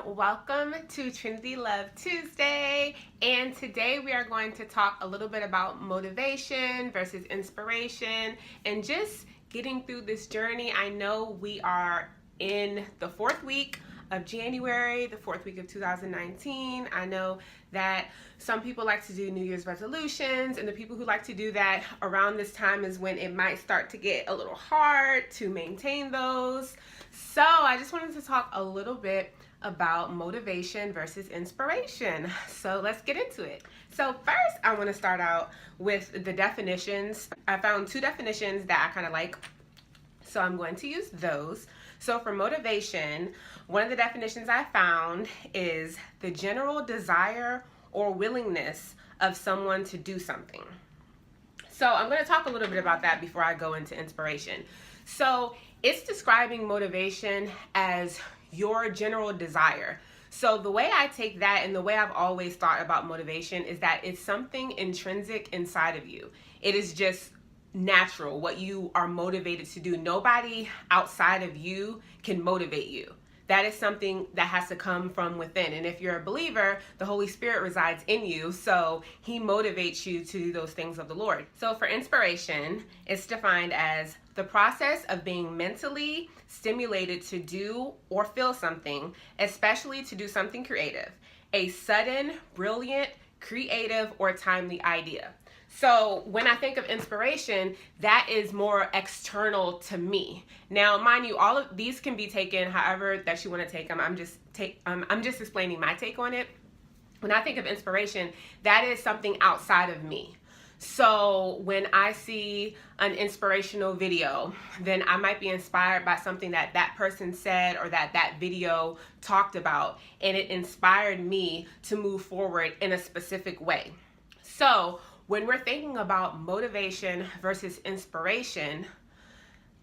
welcome to Trinity Love Tuesday, and today we are going to talk a little bit about motivation versus inspiration and just getting through this journey. I know we are in the fourth week of January, the fourth week of 2019. I know that some people like to do New Year's resolutions, and the people who like to do that around this time is when it might start to get a little hard to maintain those. So I just wanted to talk a little bit about motivation versus inspiration. So let's get into it. So first, I want to start out with the definitions. I found two definitions that I kind of like, so I'm going to use those. So for motivation, one of the definitions I found is the general desire or willingness of someone to do something. So I'm going to talk a little bit about that before I go into inspiration. So it's describing motivation as your general desire. So the way I take that, and the way I've always thought about motivation, is that it's something intrinsic inside of you. It is just natural, what you are motivated to do. Nobody outside of you can motivate you. That is something that has to come from within. And if you're a believer, the Holy Spirit resides in you, so He motivates you to do those things of the Lord. So for inspiration, it's defined as the process of being mentally stimulated to do or feel something, especially to do something creative, a sudden, brilliant, creative, or timely idea. So when I think of inspiration, that is more external to me. Now, mind you, all of these can be taken however that you want to take them. I'm just explaining my take on it. When I think of inspiration, that is something outside of me. So when I see an inspirational video, then I might be inspired by something that that person said or that video talked about, and it inspired me to move forward in a specific way. So when we're thinking about motivation versus inspiration,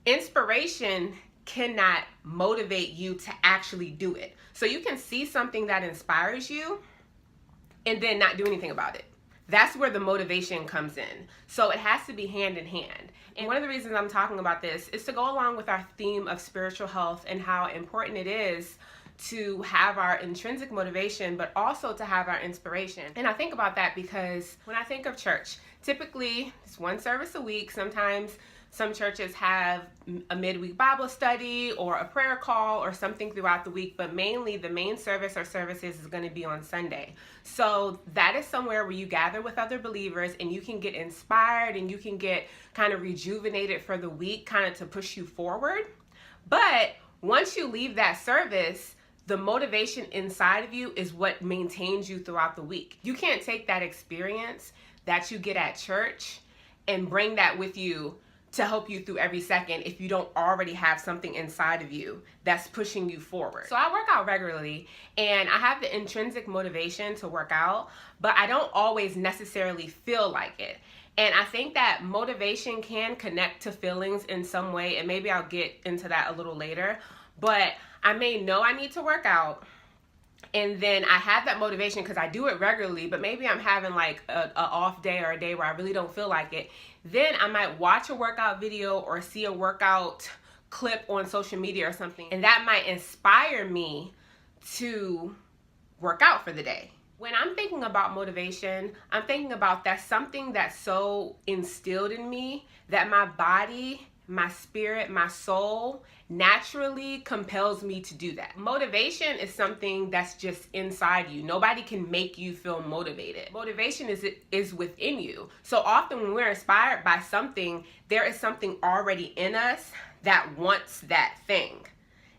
inspiration cannot motivate you to actually do it. So you can see something that inspires you and then not do anything about it. That's where the motivation comes in. So it has to be hand in hand. And one of the reasons I'm talking about this is to go along with our theme of spiritual health and how important it is to have our intrinsic motivation, but also to have our inspiration. And I think about that because when I think of church, typically it's one service a week. Sometimes some churches have a midweek Bible study or a prayer call or something throughout the week, but mainly the main service or services is going to be on Sunday. So that is somewhere where you gather with other believers and you can get inspired and you can get kind of rejuvenated for the week, kind of to push you forward. But once you leave that service, the motivation inside of you is what maintains you throughout the week. You can't take that experience that you get at church and bring that with you to help you through every second if you don't already have something inside of you that's pushing you forward. So I work out regularly and I have the intrinsic motivation to work out, but I don't always necessarily feel like it. And I think that motivation can connect to feelings in some way, and maybe I'll get into that a little later. But I may know I need to work out, and then I have that motivation because I do it regularly, but maybe I'm having like a off day or a day where I really don't feel like it. Then I might watch a workout video or see a workout clip on social media or something, and that might inspire me to work out for the day. When I'm thinking about motivation, I'm thinking about that's something that's so instilled in me that my body, my spirit, my soul naturally compels me to do that. Motivation is something that's just inside you. Nobody can make you feel motivated. Motivation is within you. So often when we're inspired by something, there is something already in us that wants that thing.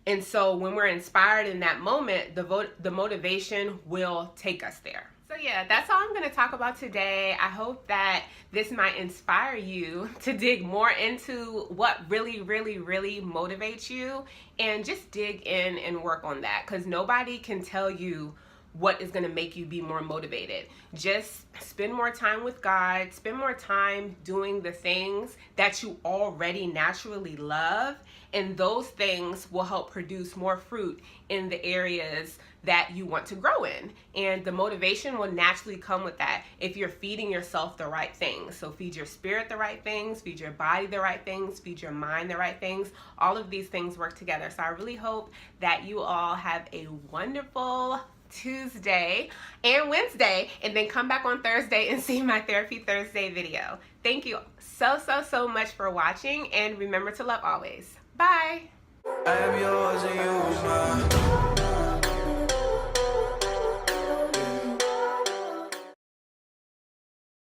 And so when we're inspired in that moment, the motivation will take us there. So yeah, that's all I'm going to talk about today. I hope that this might inspire you to dig more into what really, really, really motivates you, and just dig in and work on that, because nobody can tell you what is going to make you be more motivated. Just spend more time with God, spend more time doing the things that you already naturally love, and those things will help produce more fruit in the areas that you want to grow in. And the motivation will naturally come with that if you're feeding yourself the right things. So feed your spirit the right things, feed your body the right things, feed your mind the right things. All of these things work together. So I really hope that you all have a wonderful Tuesday and Wednesday, and then come back on Thursday and see my Therapy Thursday video. Thank you so much for watching, and remember to love always. Bye. I am yours.